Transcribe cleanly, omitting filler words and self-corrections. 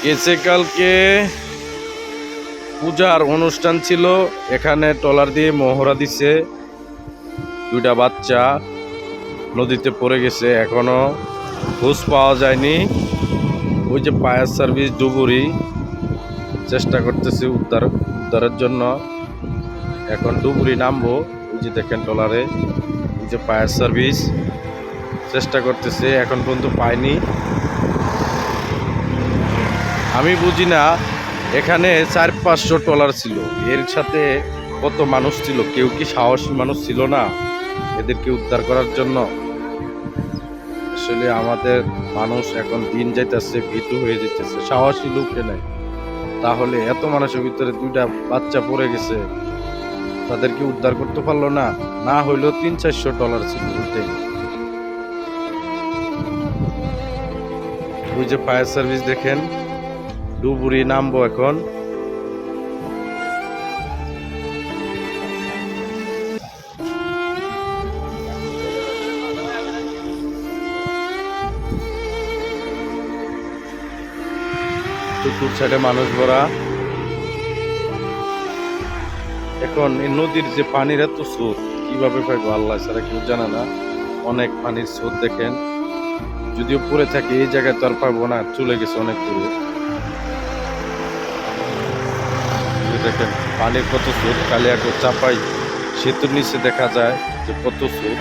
গেছে কালকে পূজার অনুষ্ঠান ছিল, এখানে ট্রলার দিয়ে মহড়া দিছে। দুইটা বাচ্চা নদীতে পড়ে গেছে, এখনো খোঁজ পাওয়া যায়নি। ওই যে ফায়ার সার্ভিস ডুবুরি চেষ্টা করতেছে উদ্ধারের জন্য। এখন ডুবুরি নামবো, ওই যে দেখেন ট্রলারে, ওই যে ফায়ার সার্ভিস চেষ্টা করতেছে, এখন পর্যন্ত পায়নি। আমি বুঝি না, এখানে 400-500 ট্রলার ছিল, এর সাথে কত মানুষ ছিল? কেউ কি সাহসী মানুষ ছিল না এদেরকে উদ্ধার করার জন্য? আসলে আমাদের মানুষ এখন দিন যাইতেছে, ভীতু হয়ে যেতেছে, সাহসী লোকে নাই। তাহলে এত মানুষের ভিতরে দুইটা বাচ্চা পড়ে গেছে, তাদেরকে উদ্ধার করতে পারলো না? না হইলেও 300-400 ট্রলার ছিল ওইটাই। ওই যে ফায়ার সার্ভিস দেখেন, ডুবুরি নামবো এখন। চতুর সাইডে মানুষ ভরা। এখন এই নদীর যে পানির এত স্রোত, কিভাবে পাইবো আল্লাহ ছাড়া কেউ জানে না। অনেক পানির স্রোত দেখেন, যদিও পড়ে থাকে এই জায়গায় তো আর পাবো না, চলে গেছে অনেক দূরে। দেখেন পানির কত স্রোত, কালিয়াকৈর চাপাই সেতুর নিচে দেখা যায় যে কত স্রোত।